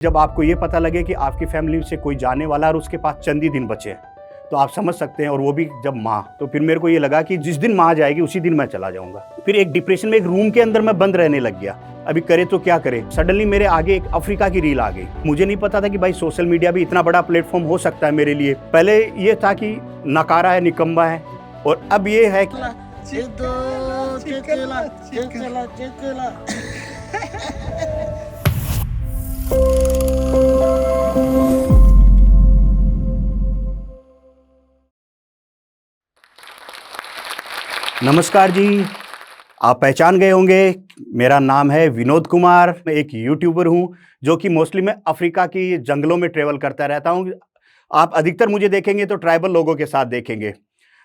जब आपको ये पता लगे कि आपकी फैमिली से कोई जाने वाला है और उसके पास चंद ही दिन बचे हैं, तो आप समझ सकते हैं, और वो भी जब माँ, तो फिर मेरे को ये लगा कि जिस दिन माँ जाएगी उसी दिन मैं चला जाऊंगा। फिर एक डिप्रेशन में एक रूम के अंदर मैं बंद रहने लग गया। अभी करे तो क्या करे। सडनली मेरे आगे एक अफ्रीका की रील आ गई। मुझे नहीं पता था कि भाई सोशल मीडिया भी इतना बड़ा प्लेटफॉर्म हो सकता है मेरे लिए। पहले ये था कि नकारा है, निकम्बा है, और अब ये है कि नमस्कार जी, आप पहचान गए होंगे, मेरा नाम है विनोद कुमार। मैं एक यूट्यूबर हूँ जो कि मोस्टली मैं अफ्रीका की जंगलों में ट्रैवल करता रहता हूँ। आप अधिकतर मुझे देखेंगे तो ट्राइबल लोगों के साथ देखेंगे,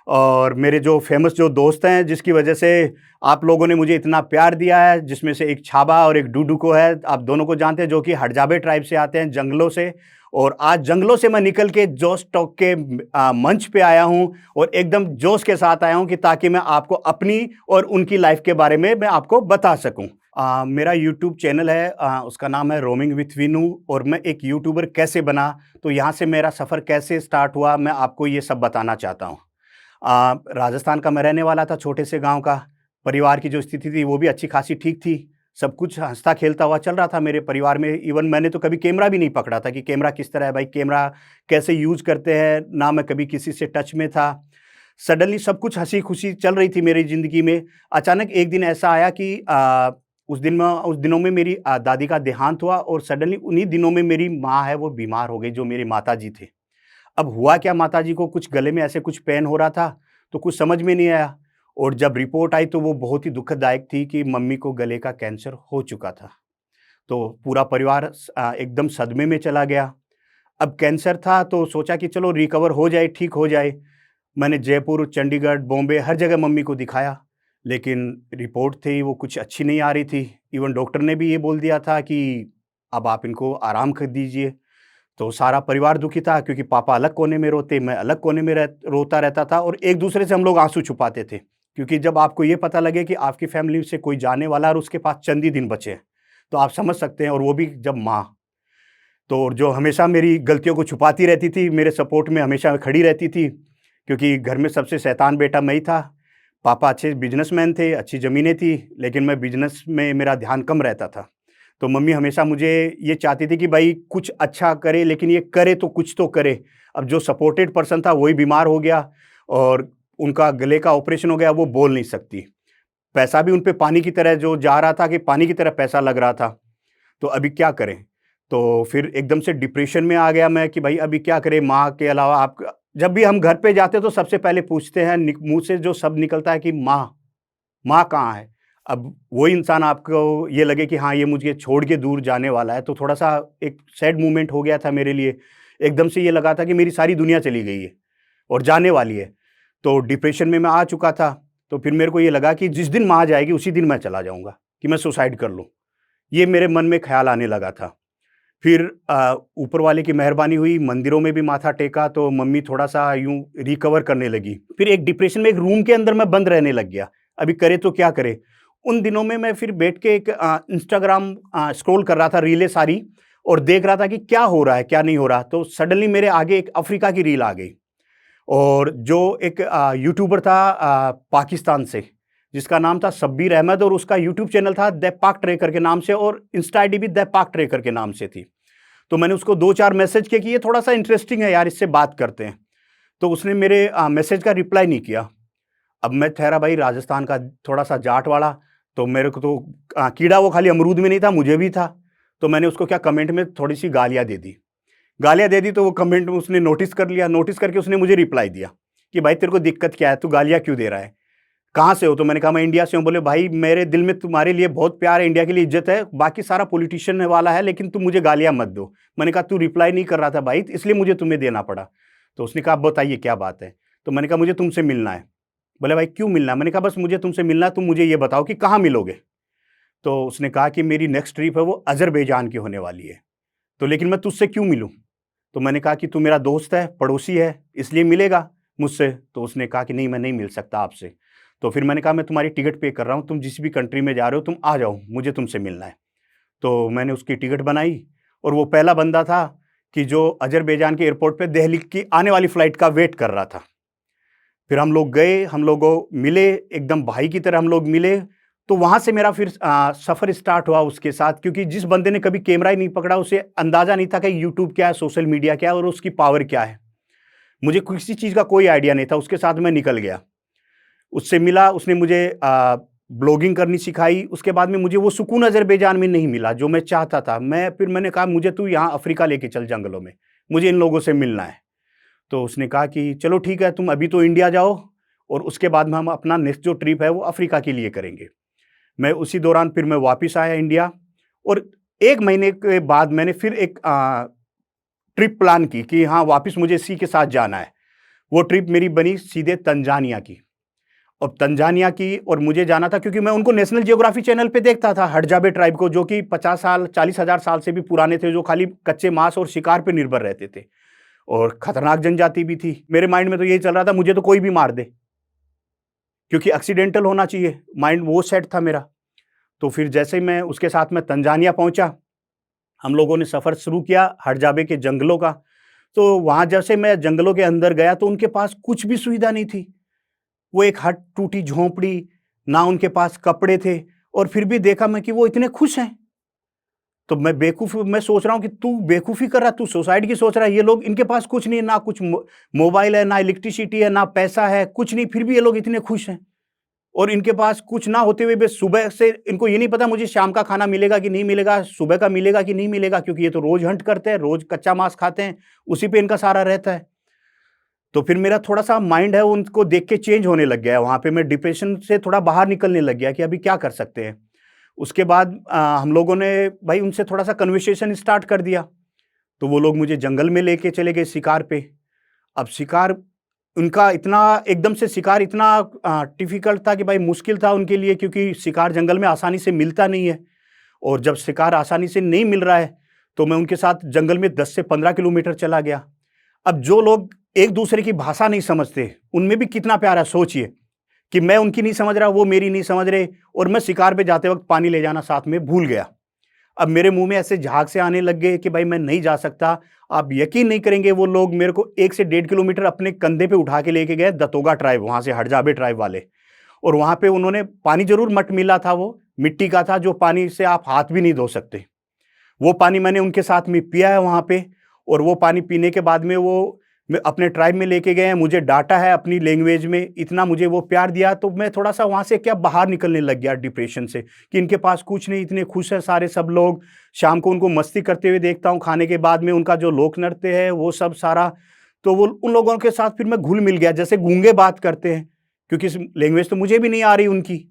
और मेरे जो फेमस जो दोस्त हैं जिसकी वजह से आप लोगों ने मुझे इतना प्यार दिया है, जिसमें से एक छाबा और एक डूडू को है, आप दोनों को जानते हैं, जो कि हड़जाबे ट्राइब से आते हैं, जंगलों से। और आज जंगलों से मैं निकल के जोश टॉक के मंच पे आया हूँ, और एकदम जोश के साथ आया हूँ कि ताकि मैं आपको अपनी और उनकी लाइफ के बारे में मैं आपको बता सकूँ। मेरा यूट्यूब चैनल है, उसका नाम है रोमिंग विथ विनू। और मैं एक यूट्यूबर कैसे बना, तो यहाँ से मेरा सफ़र कैसे स्टार्ट हुआ, मैं आपको ये सब बताना चाहता हूँ। राजस्थान का मैं रहने वाला था, छोटे से गांव का। परिवार की जो स्थिति थी वो भी अच्छी खासी ठीक थी। सब कुछ हंसता खेलता हुआ चल रहा था मेरे परिवार में। इवन मैंने तो कभी कैमरा भी नहीं पकड़ा था कि कैमरा किस तरह है, भाई कैमरा कैसे यूज़ करते हैं, ना मैं कभी किसी से टच में था। सडनली सब कुछ हंसी खुशी चल रही थी मेरी ज़िंदगी में। अचानक एक दिन ऐसा आया कि उस दिनों में मेरी दादी का देहांत हुआ, और सडनली उन्हीं दिनों में मेरी माँ है वो बीमार हो गई, जो मेरी माताजी थे। अब हुआ क्या, माताजी को कुछ गले में ऐसे कुछ पेन हो रहा था, तो कुछ समझ में नहीं आया। और जब रिपोर्ट आई तो वो बहुत ही दुखदायक थी कि मम्मी को गले का कैंसर हो चुका था। तो पूरा परिवार एकदम सदमे में चला गया। अब कैंसर था तो सोचा कि चलो रिकवर हो जाए, ठीक हो जाए। मैंने जयपुर, चंडीगढ़, बॉम्बे हर जगह मम्मी को दिखाया, लेकिन रिपोर्ट थी वो कुछ अच्छी नहीं आ रही थी। इवन डॉक्टर ने भी ये बोल दिया था कि अब आप इनको आराम कर दीजिए। तो सारा परिवार दुखी था, क्योंकि पापा अलग कोने में रोते, मैं अलग कोने में रोता रहता था, और एक दूसरे से हम लोग आंसू छुपाते थे। क्योंकि जब आपको ये पता लगे कि आपकी फैमिली से कोई जाने वाला है और उसके पास चंद ही दिन बचे हैं, तो आप समझ सकते हैं, और वो भी जब माँ, तो और जो हमेशा मेरी गलतियों को छुपाती रहती थी, मेरे सपोर्ट में हमेशा खड़ी रहती थी, क्योंकि घर में सबसे शैतान बेटा मैं ही था। पापा अच्छे बिजनेसमैन थे, अच्छी ज़मीनें थी, लेकिन मैं बिजनेस में मेरा ध्यान कम रहता था। तो मम्मी हमेशा मुझे ये चाहती थी कि भाई कुछ अच्छा करे, लेकिन ये करे तो कुछ तो करे। अब जो सपोर्टेड पर्सन था वही बीमार हो गया, और उनका गले का ऑपरेशन हो गया, वो बोल नहीं सकती। पैसा भी उन पे पानी की तरह जो जा रहा था, कि पानी की तरह पैसा लग रहा था। तो अभी क्या करें? तो फिर एकदम से डिप्रेशन में आ गया मैं कि भाई अभी क्या करें? माँ के अलावा आप, जब भी हम घर पे जाते हैं तो सबसे पहले पूछते हैं, मुँह से जो शब्द निकलता है कि माँ, माँ कहाँ है? अब वो इंसान आपको ये लगे कि हाँ, ये मुझे छोड़ के दूर जाने वाला है, तो थोड़ा-सा एक सैड मोमेंट हो गया था मेरे लिए। एकदम से ये लगा था कि मेरी सारी दुनिया चली गई है और जाने वाली है। तो डिप्रेशन में मैं आ चुका था। तो फिर मेरे को ये लगा कि जिस दिन माँ जाएगी उसी दिन मैं चला जाऊँगा, कि मैं सुसाइड कर लूँ। ये मेरे मन में ख़्याल आने लगा था। फिर ऊपर वाले की मेहरबानी हुई, मंदिरों में भी माथा टेका, तो मम्मी थोड़ा-सा यूँ रिकवर करने लगी। फिर एक डिप्रेशन में एक रूम के अंदर मैं बंद रहने लग गया। अभी करे तो क्या करे? उन दिनों में मैं फिर बैठ के एक इंस्टाग्राम स्क्रॉल कर रहा था, रीलें सारी, और देख रहा था कि क्या हो रहा है, क्या नहीं हो रहा। तो सडनली मेरे आगे एक अफ्रीका की रील आ गई, और जो एक यूट्यूबर था पाकिस्तान से, जिसका नाम था शब्बीर अहमद, और उसका यूट्यूब चैनल था द पाक ट्रेकर के नाम से, और इंस्टा आईडी भी द पाक ट्रेकर के नाम से थी। तो मैंने उसको 2-4 मैसेज किए कि ये थोड़ा-सा इंटरेस्टिंग है यार, इससे बात करते हैं। तो उसने मेरे मैसेज का रिप्लाई नहीं किया। अब मैं ठहरा भाई राजस्थान का थोड़ा-सा जाट वाला, तो मेरे को तो कीड़ा वो खाली अमरूद में नहीं था, मुझे भी था। तो मैंने उसको क्या कमेंट में थोड़ी-सी गालियाँ दे दी। गालियाँ दे दी तो वो कमेंट में उसने नोटिस कर लिया, नोटिस करके उसने मुझे रिप्लाई दिया कि भाई तेरे को दिक्कत क्या है? तू गालियाँ क्यों दे रहा है? कहाँ से हो? तो मैंने कहा मैं इंडिया से हूँ। बोले भाई मेरे दिल में तुम्हारे लिए बहुत प्यार है, इंडिया के लिए इज़्ज़त है, बाकी सारा पॉलिटिशियन वाला है, लेकिन तुम मुझे गालियाँ मत दो। मैंने कहा तू रिप्लाई नहीं कर रहा था भाई, इसलिए मुझे तुम्हें देना पड़ा। तो उसने कहा आप बताइए क्या बात है? तो मैंने कहा मुझे तुमसे मिलना है। बोले भाई क्यों मिलना है? मैंने कहा बस मुझे तुमसे मिलना है, तुम मुझे ये बताओ कि कहाँ मिलोगे? तो उसने कहा कि मेरी नेक्स्ट ट्रिप है वो अज़रबैजान की होने वाली है। तो लेकिन मैं तुझसे क्यों मिलूँ? तो मैंने कहा कि तू मेरा दोस्त है, पड़ोसी है, इसलिए मिलेगा मुझसे। तो उसने कहा कि नहीं, मैं नहीं मिल सकता आपसे। तो फिर मैंने कहा मैं तुम्हारी टिकट पे कर रहा हूँ, तुम जिस भी कंट्री में जा रहे हो तुम आ जाओ, मुझे तुमसे मिलना है। तो मैंने उसकी टिकट बनाई, और वो पहला बंदा था कि जो अज़रबैजान के एयरपोर्ट पे दिल्ली की आने वाली फ़्लाइट का वेट कर रहा था। फिर हम लोग गए, हम लोगों मिले, एकदम भाई की तरह हम लोग मिले, तो वहाँ से मेरा फिर सफ़र स्टार्ट हुआ उसके साथ, क्योंकि जिस बंदे ने कभी कैमरा ही नहीं पकड़ा, उसे अंदाज़ा नहीं था कि यूट्यूब क्या है, सोशल मीडिया क्या है और उसकी पावर क्या है। मुझे किसी चीज़ का कोई आइडिया नहीं था, उसके साथ मैं निकल गया। उससे मिला, उसने मुझे ब्लॉगिंग करनी सिखाई, उसके बाद में मुझे वो सुकून अज़रबैजान में नहीं मिला, जो मैं चाहता था। मैंने कहा, मुझे तू यहाँ अफ्रीका लेके चल जंगलों में, मुझे इन लोगों से मिलना है। तो उसने कहा कि चलो ठीक है, तुम अभी तो इंडिया जाओ और उसके बाद में हम अपना नेक्स्ट जो ट्रिप है वो अफ्रीका के लिए करेंगे। मैं उसी दौरान फिर मैं वापस आया इंडिया और 1 महीने के बाद मैंने फिर एक ट्रिप प्लान की कि हाँ, वापस मुझे इसी के साथ जाना है। वो ट्रिप मेरी बनी सीधे तंजानिया की। और तंजानिया की और मुझे जाना था क्योंकि मैं उनको नेशनल जियोग्राफी चैनल पे देखता था, हडजाबे ट्राइब को, जो कि 50 साल 40,000 साल से भी पुराने थे, जो खाली कच्चे मांस और शिकार पे निर्भर रहते थे और खतरनाक जनजाति भी थी। मेरे माइंड में तो यही चल रहा था, मुझे तो कोई भी मार दे, क्योंकि एक्सीडेंटल होना चाहिए, माइंड वो सेट था मेरा। तो फिर जैसे ही मैं उसके साथ में तंजानिया पहुंचा, हम लोगों ने सफ़र शुरू किया हडजाबे के जंगलों का। तो वहाँ जैसे मैं जंगलों के अंदर गया तो उनके पास कुछ भी सुविधा नहीं थी। वो एक हट टूटी झोंपड़ी, ना उनके पास कपड़े थे, और फिर भी देखा मैं कि वो इतने खुश हैं। तो मैं सोच रहा हूँ कि तू बेवकूफ़ी कर रहा है, तू सुसाइड की सोच रहा है। ये लोग, इनके पास कुछ नहीं है, ना कुछ मोबाइल है, ना इलेक्ट्रिसिटी है, ना पैसा है, कुछ नहीं, फिर भी ये लोग इतने खुश हैं। और इनके पास कुछ ना होते हुए भी सुबह से इनको ये नहीं पता मुझे शाम का खाना मिलेगा कि नहीं मिलेगा, सुबह का मिलेगा कि नहीं मिलेगा, क्योंकि ये तो रोज़ हंट करते हैं, रोज़ कच्चा मांस खाते हैं, उसी पे इनका सारा रहता है। तो फिर मेरा थोड़ा-सा माइंड है उनको देख के चेंज होने लग गया है, वहाँ पे मैं डिप्रेशन से थोड़ा बाहर निकलने लग गया कि अभी क्या कर सकते हैं। उसके बाद हम लोगों ने भाई उनसे थोड़ा-सा कन्वर्सेशन स्टार्ट कर दिया, तो वो लोग मुझे जंगल में लेके चले गए शिकार पे। अब शिकार उनका इतना एकदम से शिकार इतना डिफ़िकल्ट था कि भाई मुश्किल था उनके लिए, क्योंकि शिकार जंगल में आसानी से मिलता नहीं है, और जब शिकार आसानी से नहीं मिल रहा है, तो मैं उनके साथ जंगल में 10 से 15 किलोमीटर चला गया। अब जो लोग एक-दूसरे की भाषा नहीं समझते, उनमें भी कितना प्यार है, सोचिए कि मैं उनकी नहीं समझ रहा, वो मेरी नहीं समझ रहे, और मैं शिकार पे जाते वक़्त पानी ले जाना साथ में भूल गया। अब मेरे मुँह में ऐसे झाग से आने लग गए कि भाई मैं नहीं जा सकता। आप यकीन नहीं करेंगे, वो लोग मेरे को 1 से 1.5 किलोमीटर अपने कंधे पे उठा के लेके गए, दतोगा ट्राइब, वहाँ से हडजाबे ट्राइब वाले। और वहाँ पे उन्होंने पानी ज़रूर मटमिला था, वो मिट्टी का था, जो पानी से आप हाथ भी नहीं धो सकते। वो पानी मैंने उनके साथ में पिया है वहाँ पे, और वो पानी पीने के बाद में वो अपने ट्राइब में लेके गए हैं, मुझे डाँटा है अपनी लैंग्वेज में, इतना मुझे वो प्यार दिया, तो मैं थोड़ा-सा वहाँ से क्या बाहर निकलने लग गया डिप्रेशन से, कि इनके पास कुछ नहीं, इतने खुश हैं सारे सब लोग। शाम को उनको मस्ती करते हुए देखता हूँ, खाने के बाद में उनका जो लोक नृत्य है वो सब सारा, तो वो उन लोगों के साथ फिर मैं घुल-मिल गया, जैसे गूंगे बात करते हैं, क्योंकि इस लैंग्वेज तो मुझे भी नहीं आ रही उनकी।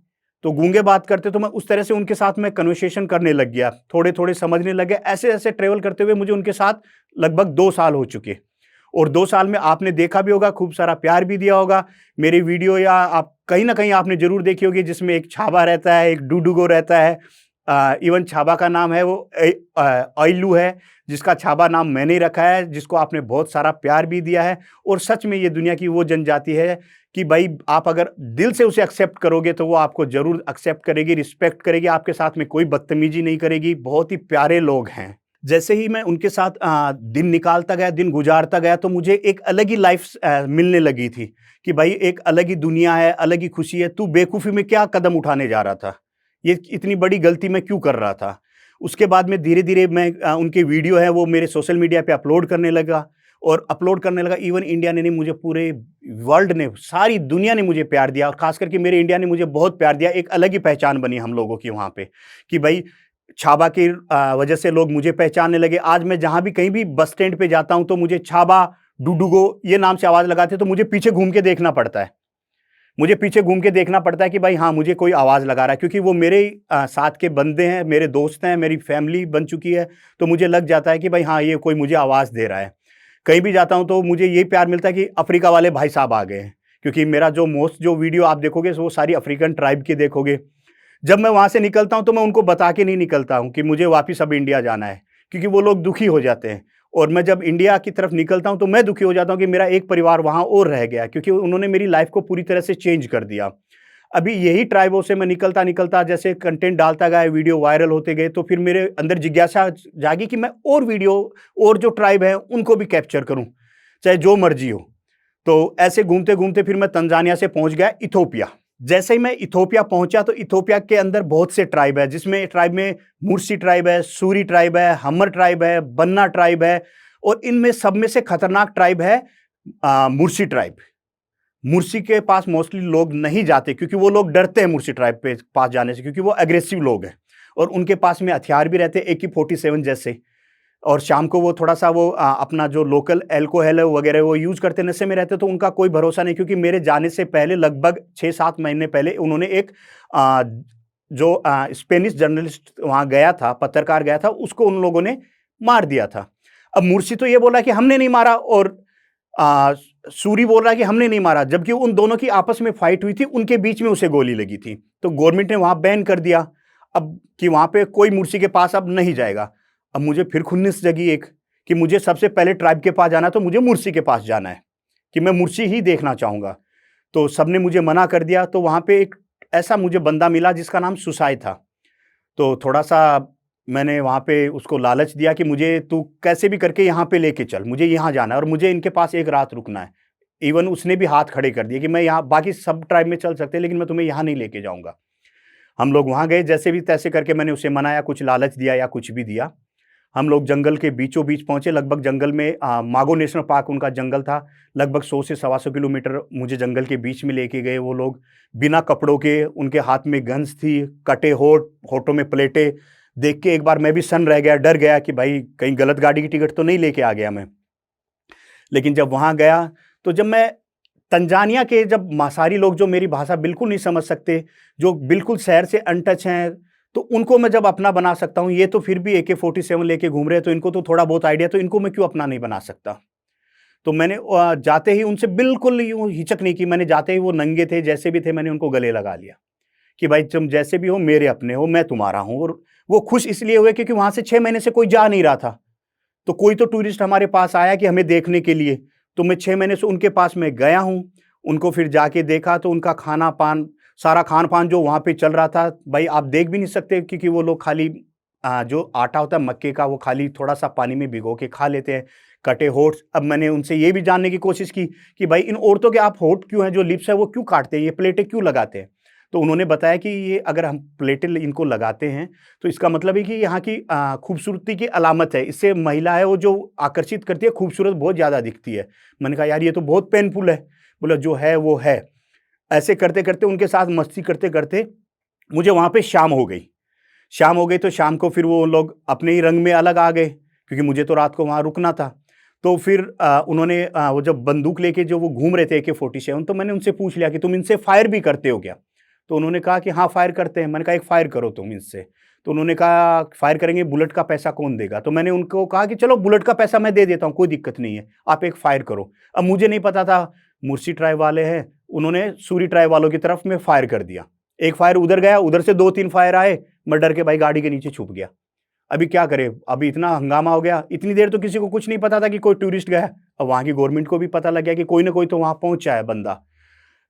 तो गूंगे बात करते, तो मैं उस तरह से उनके साथ में कन्वर्सेशन करने लग गया, थोड़े-थोड़े समझने लग गया। ऐसे-ऐसे ट्रैवल करते हुए मुझे उनके साथ लगभग 2 साल हो चुके, और 2 साल में आपने देखा भी होगा, खूब सारा प्यार भी दिया होगा। मेरी वीडियो या आप कहीं न कहीं आपने ज़रूर देखी होगी, जिसमें एक छाबा रहता है, एक डूडूगो रहता है। इवन छाबा का नाम है वो आइलू है, जिसका छाबा नाम मैंने ही रखा है, जिसको आपने बहुत सारा प्यार भी दिया है। और सच में ये दुनिया की वो जनजाति है कि भाई आप अगर दिल से उसे एक्सेप्ट करोगे, तो वो आपको ज़रूर एक्सेप्ट करेगी, रिस्पेक्ट करेगी, आपके साथ में कोई बदतमीज़ी नहीं करेगी। बहुत ही प्यारे लोग हैं। जैसे ही मैं उनके साथ दिन निकालता गया, दिन गुज़ारता गया, तो मुझे एक अलग ही लाइफ़ मिलने लगी थी कि भाई एक अलग ही दुनिया है, अलग ही खुशी है। तू बेवकूफ़ी में क्या कदम उठाने जा रहा था? ये इतनी बड़ी गलती मैं क्यों कर रहा था? उसके बाद में धीरे-धीरे मैं उनके वीडियो हैं वो मेरे सोशल मीडिया पे अपलोड करने लगा, और अपलोड करने लगा। इवन इंडिया ने नहीं, मुझे पूरे वर्ल्ड ने, सारी दुनिया ने मुझे प्यार दिया, और ख़ास करके मेरे इंडिया ने मुझे बहुत प्यार दिया। एक अलग ही पहचान बनी हम लोगों की वहाँ पे, कि भाई छाबा की वजह से लोग मुझे पहचानने लगे। आज मैं जहाँ भी कहीं भी बस स्टैंड पे जाता हूँ, तो मुझे छाबा, डुडुगो ये नाम से आवाज़ लगाते हैं, तो मुझे पीछे घूम के देखना पड़ता है। मुझे पीछे घूम के देखना पड़ता है कि भाई हाँ, मुझे कोई आवाज़ लगा रहा है, क्योंकि वो मेरे साथ के बंदे हैं, मेरे दोस्त हैं, मेरी फैमिली बन चुकी है। तो मुझे लग जाता है कि भाई हाँ, ये कोई मुझे आवाज़ दे रहा है। कहीं भी जाता हूँ तो मुझे ये प्यार मिलता है कि अफ्रीका वाले भाई साहब आ गए हैं, क्योंकि मेरा जो वीडियो आप देखोगे, वो सारी अफ्रीकन ट्राइब की देखोगे। जब मैं वहाँ से निकलता हूँ, तो मैं उनको बता के नहीं निकलता हूँ कि मुझे वापस अब इंडिया जाना है, क्योंकि वो लोग दुखी हो जाते हैं। और मैं जब इंडिया की तरफ निकलता हूँ, तो मैं दुखी हो जाता हूँ कि मेरा एक परिवार वहाँ और रह गया, क्योंकि उन्होंने मेरी लाइफ़ को पूरी तरह से चेंज कर दिया। अभी यही ट्राइबों से मैं निकलता जैसे कंटेंट डालता गया, वीडियो वायरल होते गए, तो फिर मेरे अंदर जिज्ञासा जागी कि मैं और वीडियो और जो ट्राइब है उनको भी कैप्चर करूं, चाहे जो मर्जी हो। तो ऐसे घूमते घूमते फिर मैं तंजानिया से पहुंच गया इथोपिया। जैसे ही मैं इथोपिया पहुंचा तो इथोपिया के अंदर बहुत से ट्राइब है, जिसमें ट्राइब में मुर्सी ट्राइब है, सूरी ट्राइब है, हमर ट्राइब है, बन्ना ट्राइब है, और इनमें सब में से खतरनाक ट्राइब है मुर्सी ट्राइब। मुर्सी के पास मोस्टली लोग नहीं जाते क्योंकि वो लोग डरते हैं मुर्सी ट्राइब पे पास जाने से, क्योंकि वो एग्रेसिव लोग हैं और उनके पास में हथियार भी रहते हैं AK-47 जैसे। और शाम को वो थोड़ा सा वो अपना जो लोकल एल्कोहल है वगैरह वो यूज करते, नशे में रहते, तो उनका कोई भरोसा नहीं। क्योंकि मेरे जाने से पहले लगभग 6-7 महीने पहले उन्होंने एक जो स्पेनिश जर्नलिस्ट वहां गया था, पत्रकार गया था, उसको उन लोगों ने मार दिया था। अब मुर्सी तो ये बोला कि हमने नहीं मारा और सूरी बोल रहा है कि हमने नहीं मारा, जबकि उन दोनों की आपस में फाइट हुई थी, उनके बीच में उसे गोली लगी थी। तो गवर्नमेंट ने वहां बैन कर दिया अब कि वहां पे कोई मुर्सी के पास अब नहीं जाएगा। अब मुझे फिर खुन्नस जगी एक कि मुझे सबसे पहले ट्राइब के पास जाना, तो मुझे मुर्सी के पास जाना है कि मैं मुर्सी ही देखना चाहूंगा। तो सबने मुझे मना कर दिया। तो वहां पे एक ऐसा मुझे बंदा मिला जिसका नाम सुसाई था। तो थोड़ा सा मैंने वहाँ पे उसको लालच दिया कि मुझे तू कैसे भी करके यहाँ पे लेके चल, मुझे यहाँ जाना है और मुझे इनके पास एक रात रुकना है। इवन उसने भी हाथ खड़े कर दिए कि मैं यहाँ, बाकी सब ट्राइब में चल सकते हैं लेकिन मैं तुम्हें यहाँ नहीं लेके जाऊँगा। हम लोग वहाँ गए, जैसे भी तैसे करके मैंने उसे मनाया, कुछ लालच दिया या कुछ भी दिया। हम लोग जंगल के बीचों बीच पहुँचे, लगभग जंगल में मागो नेशनल पार्क उनका जंगल था, लगभग 100 से 125 किलोमीटर मुझे जंगल के बीच में लेके गए वो लोग। बिना कपड़ों के, उनके हाथ में गन्स थी, कटे होठों में प्लेटें। देख के एक बार मैं भी सन्न रह गया, डर गया कि भाई कहीं गलत गाड़ी की टिकट तो नहीं लेके आ गया मैं। लेकिन जब वहाँ गया, तो जब मैं तंजानिया के जब मासारी लोग जो मेरी भाषा बिल्कुल नहीं समझ सकते, जो बिल्कुल शहर से अनटच हैं, तो उनको मैं जब अपना बना सकता हूँ, ये तो फिर भी AK-47 लेके घूम रहे हैं, तो इनको तो थोड़ा बहुत आइडिया, तो इनको मैं क्यों अपना नहीं बना सकता। तो मैंने जाते ही उनसे बिल्कुल यूँ हिचक नहीं की। मैंने जाते ही, वो नंगे थे जैसे भी थे, मैंने उनको गले लगा लिया कि भाई तुम जैसे भी हो मेरे अपने हो, मैं तुम्हारा हूँ। और वो खुश इसलिए हुए क्योंकि वहाँ से 6 महीने से कोई जा नहीं रहा था। तो कोई तो टूरिस्ट हमारे पास आया कि हमें देखने के लिए, तो मैं 6 महीने से उनके पास में गया हूँ। उनको फिर जाके देखा तो उनका खाना-पान, सारा खान-पान जो वहाँ पे चल रहा था, भाई आप देख भी नहीं सकते क्योंकि वो लोग खाली जो आटा होता है मक्के का, वो खाली थोड़ा-सा पानी में भिगो के खा लेते हैं, कटे होठ। अब मैंने उनसे ये भी जानने की कोशिश की कि भाई इन औरतों के आप होठ क्यों हैं, जो लिप्स है वो क्यों काटते हैं, ये प्लेटें क्यों लगाते हैं? तो उन्होंने बताया कि ये अगर हम प्लेटें इनको लगाते हैं तो इसका मतलब है कि यहाँ की खूबसूरती की अलामत है, इससे महिला है वो जो आकर्षित करती है, खूबसूरत बहुत ज़्यादा दिखती है। मैंने कहा यार ये तो बहुत पेनफुल है। बोला जो है वो है। ऐसे करते-करते उनके साथ मस्ती करते-करते मुझे वहाँ पे शाम हो गई। शाम हो गई तो शाम को फिर वो लोग अपने ही रंग में अलग आ गए क्योंकि मुझे तो रात को वहाँ रुकना था। तो फिर उन्होंने वो जब बंदूक लेके जो वो घूम रहे थे AK-47, तो मैंने उनसे पूछ लिया कि तुम इनसे फायर भी करते हो क्या? तो उन्होंने कहा कि हाँ, फायर करते हैं। मैंने कहा एक फायर करो तुम इससे। तो उन्होंने कहा फायर करेंगे, बुलेट का पैसा कौन देगा? तो मैंने उनको कहा कि चलो बुलेट का पैसा मैं दे देता हूँ, कोई दिक्कत नहीं है, आप एक फायर करो। अब मुझे नहीं पता था मुर्सी ट्राइब वाले हैं, उन्होंने सूरी ट्राइब वालों की तरफ में फायर कर दिया। एक फायर उधर गया, उधर से 2-3 फायर आए, मैं डर के भाई गाड़ी के नीचे छुप गया। अभी क्या करें? अभी इतना हंगामा हो गया, इतनी देर तो किसी को कुछ नहीं पता था कि कोई टूरिस्ट गया है। अब वहाँ की गवर्नमेंट को भी पता लग गया कि कोई ना कोई तो वहाँ पहुँचा है बंदा।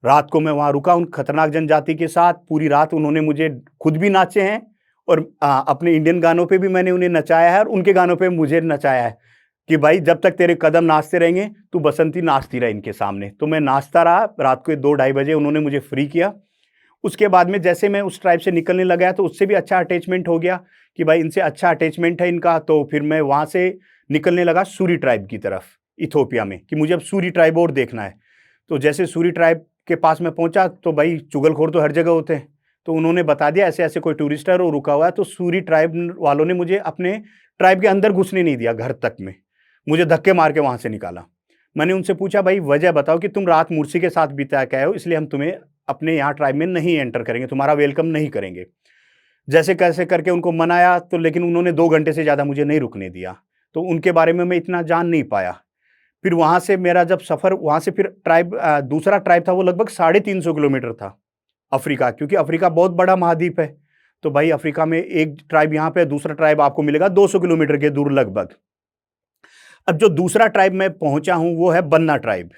रात को मैं वहाँ रुका उन खतरनाक जनजाति के साथ, पूरी रात उन्होंने मुझे खुद भी नाचे हैं और अपने इंडियन गानों पे भी मैंने उन्हें नचाया है और उनके गानों पे मुझे नचाया है कि भाई जब तक तेरे कदम नाचते रहेंगे, तू बसंती नाचती रहे इनके सामने। तो मैं नाचता रहा, रात को 2-2:30 बजे उन्होंने मुझे फ्री किया। उसके बाद में जैसे मैं उस ट्राइब से निकलने लगा तो उससे भी अच्छा अटैचमेंट हो गया कि भाई इनसे अच्छा अटैचमेंट है इनका। तो फिर मैं वहाँ से निकलने लगा सूरी ट्राइब की तरफ, इथोपिया में, कि मुझे अब सूरी ट्राइब और देखना है। तो जैसे सूरी ट्राइब के पास मैं पहुंचा तो भाई चुगलखोर तो हर जगह होते हैं, तो उन्होंने बता दिया ऐसे ऐसे कोई टूरिस्ट है और रुका हुआ है। तो सूरी ट्राइब वालों ने मुझे अपने ट्राइब के अंदर घुसने नहीं दिया, घर तक में मुझे धक्के मार के वहाँ से निकाला। मैंने उनसे पूछा भाई वजह बताओ कि तुम रात मुर्सी के साथ बिता के आए हो, इसलिए हम तुम्हें अपने यहाँ ट्राइब में नहीं एंटर करेंगे, तुम्हारा वेलकम नहीं करेंगे। जैसे कैसे करके उनको मनाया, तो लेकिन उन्होंने 2 घंटे से ज़्यादा मुझे नहीं रुकने दिया, तो उनके बारे में मैं इतना जान नहीं पाया। फिर वहाँ से मेरा जब सफ़र, वहाँ से फिर ट्राइब दूसरा ट्राइब था, वो लगभग 350 किलोमीटर था अफ्रीका, क्योंकि अफ्रीका बहुत बड़ा महाद्वीप है। तो भाई अफ्रीका में एक ट्राइब यहाँ पे, दूसरा ट्राइब आपको मिलेगा 200 किलोमीटर के दूर लगभग। अब जो दूसरा ट्राइब मैं पहुँचा हूँ वो है बन्ना ट्राइब।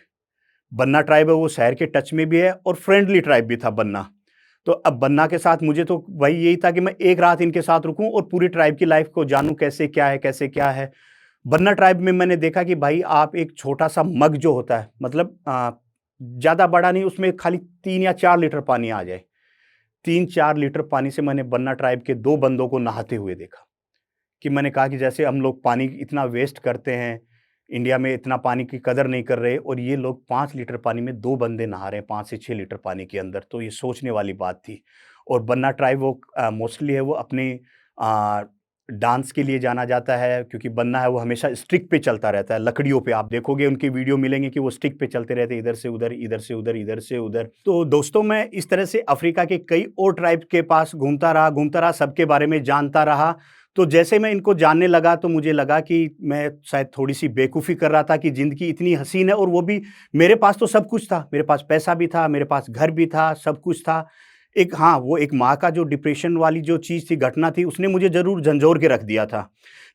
बन्ना ट्राइब है, वो शहर के टच में भी है और फ्रेंडली ट्राइब भी था बन्ना। तो अब बन्ना के साथ मुझे तो वही यही था कि मैं एक रात इनके साथ रुकूं और पूरी ट्राइब की लाइफ को जानूं, कैसे क्या है, कैसे क्या है। बन्ना ट्राइब में मैंने देखा कि भाई आप एक छोटा सा मग जो होता है, मतलब ज़्यादा बड़ा नहीं, उसमें खाली 3 या 4 लीटर पानी आ जाए। 3-4 लीटर पानी से मैंने बन्ना ट्राइब के 2 बंदों को नहाते हुए देखा। कि मैंने कहा कि जैसे हम लोग पानी इतना वेस्ट करते हैं, इंडिया में इतना पानी की कदर नहीं कर रहे, और ये लोग 5 लीटर पानी में 2 बंदे नहा रहे हैं 5 से 6 लीटर पानी के अंदर, तो ये सोचने वाली बात थी। और बन्ना ट्राइब वो मोस्टली है वो अपने अ, डांस के लिए जाना जाता है, क्योंकि बन्ना है वो हमेशा स्टिक पे चलता रहता है, लकड़ियों पे आप देखोगे उनकी वीडियो मिलेंगे कि वो स्टिक पे चलते रहते हैं, इधर से उधर, इधर से उधर, इधर से उधर। तो दोस्तों मैं इस तरह से अफ्रीका के कई और ट्राइब के पास घूमता रहा, सबके बारे में जानता रहा। तो जैसे मैं इनको जानने लगा तो मुझे लगा कि मैं शायद थोड़ी-सी बेवकूफ़ी कर रहा था कि ज़िंदगी इतनी हसीन है, और वो भी मेरे पास तो सब कुछ था। मेरे पास पैसा भी था, मेरे पास घर भी था, सब कुछ था। एक हाँ, वो एक माँ का जो डिप्रेशन वाली जो चीज़ थी, घटना थी, उसने मुझे ज़रूर झंझोर के रख दिया था।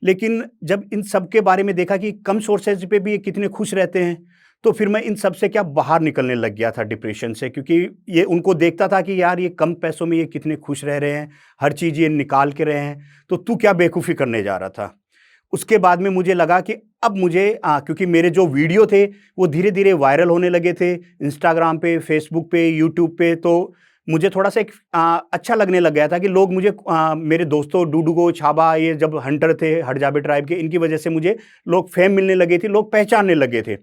लेकिन जब इन सब के बारे में देखा कि कम सोर्सेज़ पे भी ये कितने खुश रहते हैं, तो फिर मैं इन सब से क्या बाहर निकलने लग गया था डिप्रेशन से, क्योंकि ये उनको देखता था कि यार ये कम पैसों में ये कितने खुश रह रहे हैं, हर चीज़ ये निकाल के रहे हैं, तो तू क्या बेवकूफ़ी करने जा रहा था। उसके बाद में मुझे लगा कि अब मुझे क्योंकि मेरे जो वीडियो थे वो धीरे-धीरे वायरल होने लगे थे, इंस्टाग्राम पे, फ़ेसबुक पे, यूट्यूब पे, तो मुझे थोड़ा-सा एक अच्छा लगने लग गया था कि लोग मुझे मेरे दोस्तों डूडूगो, छाबा, ये जब हंटर थे हड़जाबे ट्राइब के, इनकी वजह से मुझे लोग फ़ेम मिलने लगे थे, लोग पहचानने लगे थे।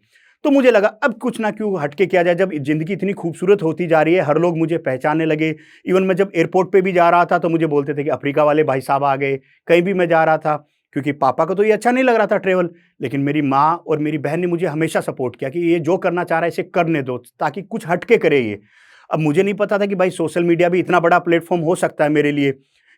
तो मुझे लगा अब कुछ ना क्यों हट के किया जाए, जब ज़िंदगी इतनी खूबसूरत होती जा रही है, हर लोग मुझे पहचानने लगे। इवन मैं जब एयरपोर्ट पे भी जा रहा था तो मुझे बोलते थे कि अफ्रीका वाले भाई साहब आ गए। कहीं भी मैं जा रहा था, क्योंकि पापा को तो ये अच्छा नहीं लग रहा था ट्रैवल, लेकिन मेरी माँ और मेरी बहन ने मुझे हमेशा सपोर्ट किया कि ये जो करना चाह रहा है इसे करने दो, ताकि कुछ हट के करे ये। अब मुझे नहीं पता था कि भाई सोशल मीडिया भी इतना बड़ा प्लेटफ़ॉर्म हो सकता है मेरे लिए,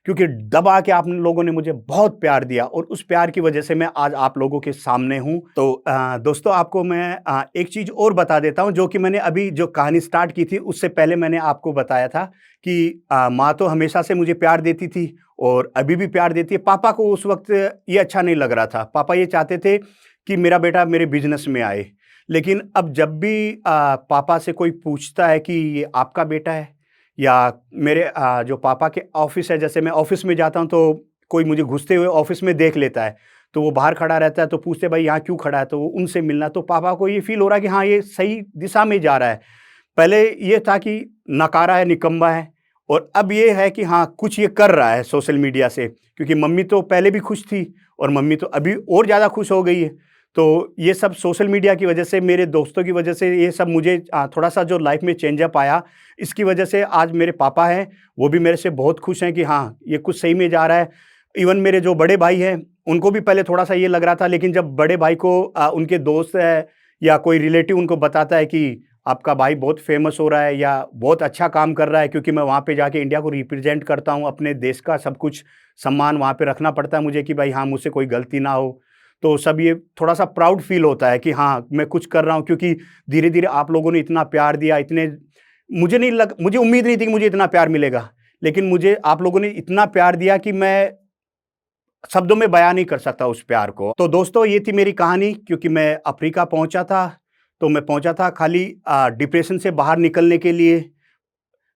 क्योंकि दबा के आप लोगों ने मुझे बहुत प्यार दिया, और उस प्यार की वजह से मैं आज आप लोगों के सामने हूँ। तो दोस्तों आपको मैं एक चीज़ और बता देता हूँ, जो कि मैंने अभी जो कहानी स्टार्ट की थी उससे पहले मैंने आपको बताया था कि माँ तो हमेशा से मुझे प्यार देती थी और अभी भी प्यार देती है। पापा को उस वक़्त ये अच्छा नहीं लग रहा था। पापा ये चाहते थे कि मेरा बेटा मेरे बिज़नेस में आए। लेकिन अब जब भी पापा से कोई पूछता है कि ये आपका बेटा है, या मेरे जो पापा के ऑफ़िस है, जैसे मैं ऑफ़िस में जाता हूँ तो कोई मुझे घुसते हुए ऑफ़िस में देख लेता है, तो वो बाहर खड़ा रहता है, तो पूछते हैं भाई यहाँ क्यों खड़ा है? तो वो उनसे मिलना, तो पापा को ये फ़ील हो रहा है कि हाँ, ये सही दिशा में जा रहा है। पहले ये था कि नकारा है, निकम्मा है, और अब ये है कि हाँ, कुछ ये कर रहा है सोशल मीडिया से, क्योंकि मम्मी तो पहले भी खुश थी और मम्मी तो अभी और ज़्यादा खुश हो गई है। तो ये सब सोशल मीडिया की वजह से, मेरे दोस्तों की वजह से, ये सब मुझे थोड़ा-सा जो लाइफ़ में चेंज अप आया, इसकी वजह से आज मेरे पापा हैं, वो भी मेरे से बहुत खुश हैं कि हाँ, ये कुछ सही में जा रहा है। इवन मेरे जो बड़े भाई हैं, उनको भी पहले थोड़ा-सा ये लग रहा था, लेकिन जब बड़े भाई को उनके दोस्त है या कोई रिलेटिव उनको बताता है कि आपका भाई बहुत फ़ेमस हो रहा है या बहुत अच्छा काम कर रहा है, क्योंकि मैं वहाँ पे जाके इंडिया को रिप्रेज़ेंट करता हूँ, अपने देश का सब कुछ सम्मान वहाँ पे रखना पड़ता है मुझे कि भाई हाँ, मुझसे कोई गलती ना हो। तो सब ये थोड़ा-सा प्राउड फ़ील होता है कि हाँ, मैं कुछ कर रहा हूँ, क्योंकि धीरे-धीरे आप लोगों ने इतना प्यार दिया, इतने मुझे उम्मीद नहीं थी कि मुझे इतना प्यार मिलेगा। लेकिन मुझे आप लोगों ने इतना प्यार दिया कि मैं शब्दों में बयाँ नहीं कर सकता उस प्यार को। तो दोस्तों ये थी मेरी कहानी, क्योंकि मैं अफ्रीका पहुँचा था, तो मैं पहुँचा था खाली डिप्रेशन से बाहर निकलने के लिए।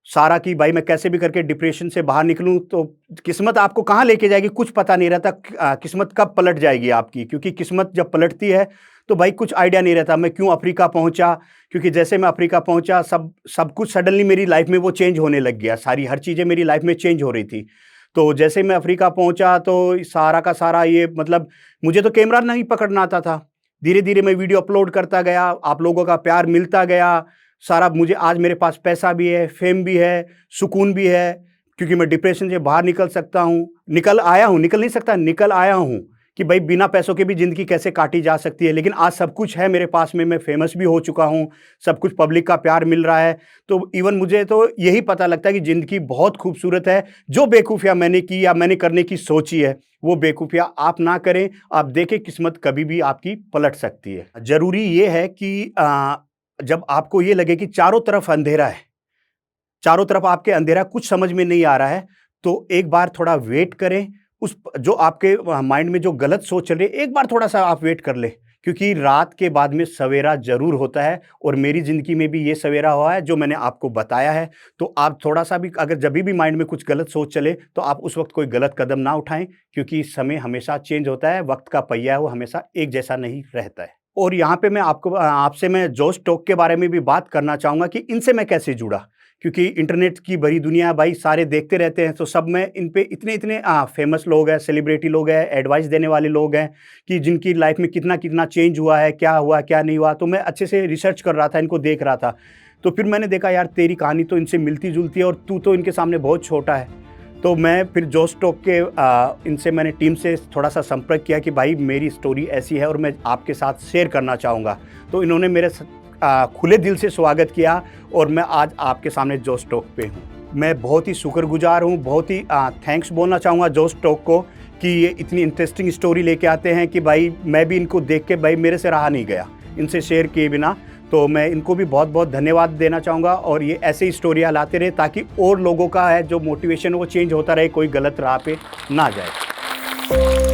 सारा कि भाई मैं कैसे भी करके डिप्रेशन से बाहर निकलूँ, तो किस्मत आपको कहाँ लेके जाएगी कुछ पता नहीं रहता, किस्मत कब पलट जाएगी आपकी, क्योंकि किस्मत जब पलटती है तो भाई कुछ आइडिया नहीं रहता। मैं क्यों अफ्रीका पहुँचा, क्योंकि जैसे मैं अफ्रीका पहुँचा सब कुछ सडनली मेरी लाइफ में वो चेंज होने लग गया, सारी हर चीज़ें मेरी लाइफ में चेंज हो रही थी। तो जैसे मैं अफ्रीका पहुँचा तो सारा का सारा ये मतलब मुझे तो कैमरा नहीं पकड़ना आता था। धीरे-धीरे मैं वीडियो अपलोड करता गया, आप लोगों का प्यार मिलता गया, सारा मुझे आज मेरे पास पैसा भी है, फ़ेम भी है, सुकून भी है, क्योंकि मैं डिप्रेशन से बाहर निकल सकता हूँ, निकल आया हूँ, निकल नहीं सकता, निकल आया हूँ कि भाई बिना पैसों के भी ज़िंदगी कैसे काटी जा सकती है। लेकिन आज सब कुछ है मेरे पास में, मैं फ़ेमस भी हो चुका हूँ, सब कुछ पब्लिक का प्यार मिल रहा है। तो इवन मुझे तो यही पता लगता है कि ज़िंदगी बहुत खूबसूरत है। जो बेवकूफ़ियाँ मैंने की या मैंने करने की सोची है, वो बेवकूफ़ियाँ आप ना करें। आप देखें किस्मत कभी भी आपकी पलट सकती है। ज़रूरी ये है कि जब आपको ये लगे कि चारों तरफ अंधेरा है, चारों तरफ आपके अंधेरा, कुछ समझ में नहीं आ रहा है, तो एक बार थोड़ा वेट करें। उस जो आपके माइंड में जो गलत सोच चल रही है, एक बार थोड़ा-सा आप वेट कर लें क्योंकि रात के बाद में सवेरा ज़रूर होता है और मेरी ज़िंदगी में भी ये सवेरा हुआ है जो मैंने आपको बताया है। तो आप थोड़ा-सा भी अगर जभी भी माइंड में कुछ गलत सोच चले, तो आप उस वक़्त कोई गलत कदम ना उठाएँ, क्योंकि समय हमेशा चेंज होता है, वक़्त का पहिया है वो हमेशा एक जैसा नहीं रहता है। और यहाँ पे मैं आपसे मैं जो स्टॉक के बारे में भी बात करना चाहूँगा कि इनसे मैं कैसे जुड़ा? क्योंकि इंटरनेट की भरी दुनिया है भाई, सारे देखते रहते हैं, तो सब में इन पे इतने-इतने फ़ेमस लोग हैं, सेलिब्रिटी लोग हैं, एडवाइस देने वाले लोग हैं कि जिनकी लाइफ़ में कितना-कितना चेंज हुआ, क्या नहीं हुआ। तो मैं अच्छे से रिसर्च कर रहा था, इनको देख रहा था। तो फिर मैंने देखा यार तेरी कहानी तो इनसे मिलती-जुलती है और तू तो इनके सामने बहुत छोटा है। तो मैं फिर जो स्टॉक के इनसे मैंने टीम से थोड़ा-सा संपर्क किया कि भाई मेरी स्टोरी ऐसी है और मैं आपके साथ शेयर करना चाहूँगा। तो इन्होंने मेरे खुले दिल से स्वागत किया और मैं आज आपके सामने जो स्टॉक पे हूँ। मैं बहुत ही शुक्रगुज़ार हूँ, बहुत ही थैंक्स बोलना चाहूँगा जो स्टॉक को कि ये इतनी इंटरेस्टिंग स्टोरी लेके आते हैं कि भाई मैं भी इनको देख के भाई मेरे से रहा नहीं गया, इनसे शेयर किए बिना। तो मैं इनको भी बहुत-बहुत धन्यवाद देना चाहूँगा और ये ऐसे ही स्टोरियाँ लाते रहे ताकि और लोगों का है जो मोटिवेशन है वो चेंज होता रहे, कोई गलत राह पे ना जाए।